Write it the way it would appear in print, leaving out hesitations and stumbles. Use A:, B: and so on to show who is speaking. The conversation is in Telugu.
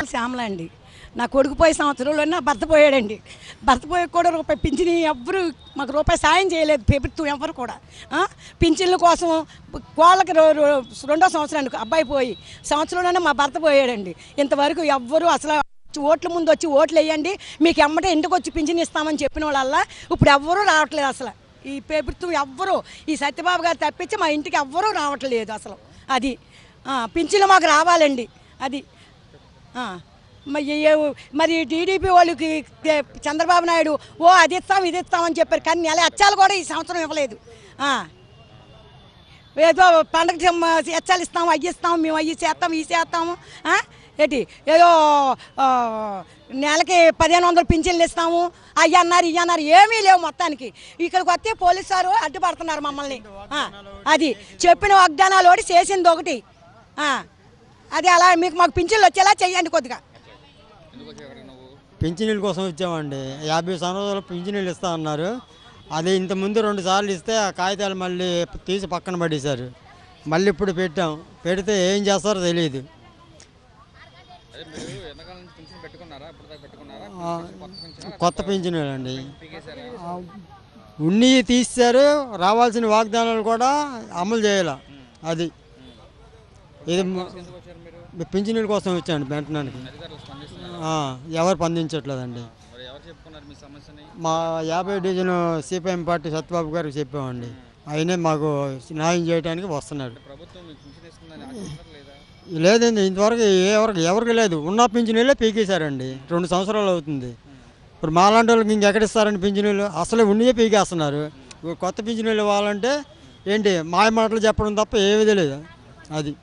A: పేరు శ్యామల అండి. నా కొడుకు పోయే సంవత్సరంలో నా భర్త పోయాడండి. భర్త పోయి కూడా రూపాయి పింఛని ఎవ్వరు మాకు రూపాయి సాయం చేయలేదు ప్రభుత్వం ఎవరు కూడా. పింఛన్ల కోసం వాళ్ళకి రెండో సంవత్సరానికి అబ్బాయి పోయి సంవత్సరంలోనే మా భర్త పోయాడండి. ఇంతవరకు ఎవ్వరు అసలు ఓట్ల ముందు వచ్చి ఓట్లు వేయండి మీకు ఎమ్మటే ఇంటికి వచ్చి పింఛన్ ఇస్తామని చెప్పిన వాళ్ళ ఇప్పుడు ఎవ్వరూ రావట్లేదు. అసలు ఈ ప్రభుత్వం ఎవ్వరూ ఈ సత్యబాబు గారు తప్పించి మా ఇంటికి ఎవ్వరూ రావట్లేదు అసలు. అది పింఛన్లు మాకు రావాలండి. అది మరి టీడీపీ వాళ్ళకి చంద్రబాబు నాయుడు అది ఇస్తాం ఇది ఇస్తామని చెప్పారు, కానీ నెల హెచ్చాలు కూడా ఈ సంవత్సరం ఇవ్వలేదు. ఏదో పండగ హెచ్చాలు ఇస్తాము అవి ఇస్తాము మేము అవి చేస్తాము ఈ చేస్తాము ఏంటి ఏదో నెలకి 1500 పింఛన్లు ఇస్తాము అవి అన్నారు ఇవి అన్నారు, ఏమీ లేవు మొత్తానికి. ఇక్కడికి వస్తే పోలీసు వారు అడ్డుపడుతున్నారు మమ్మల్ని. అది చెప్పిన వాగ్దానాలు ఒకటి చేసింది ఒకటి. అది అలా మీకు మాకు పింఛన్లు వచ్చేలా చెయ్యండి కొద్దిగా.
B: పింఛనీళ్ళ కోసం వచ్చామండి. 50 సంవత్సరాలు పింఛనీళ్ళు ఇస్తా అన్నారు. అది ఇంతకుముందు 2 సార్లు ఇస్తే ఆ కాగితాలు మళ్ళీ తీసి పక్కన పడేశారు. మళ్ళీ ఇప్పుడు పెట్టాం, పెడితే ఏం చేస్తారో తెలియదు. కొత్త పింఛనీళ్ళు అండి ఉన్ని తీశారు. రావాల్సిన వాగ్దానాలు కూడా అమలు చేయాల. అది ఇది పింఛనీళ్ళ కోసం వచ్చాను పెట్టడానికి. ఎవరు స్పందించట్లేదండి. మా 50 డివిజన్ సిపిఎం పార్టీ సత్యబాబు గారికి చెప్పామండి. ఆయనే మాకు న్యాయం చేయడానికి వస్తున్నాడు. లేదండి ఇంతవరకు ఎవరికి లేదు. ఉన్న పింఛనీళ్ళే పీకేశారండి. 2 సంవత్సరాలు అవుతుంది. ఇప్పుడు మాలాంటి వాళ్ళకి ఇంకెక్కడిస్తారండి పింఛనీళ్ళు? అసలే ఉన్నయే పీకేస్తున్నారు. కొత్త పింఛనీళ్ళు ఇవ్వాలంటే ఏంటి మాయ మాటలు చెప్పడం తప్ప ఏమీ తెలియదు. అది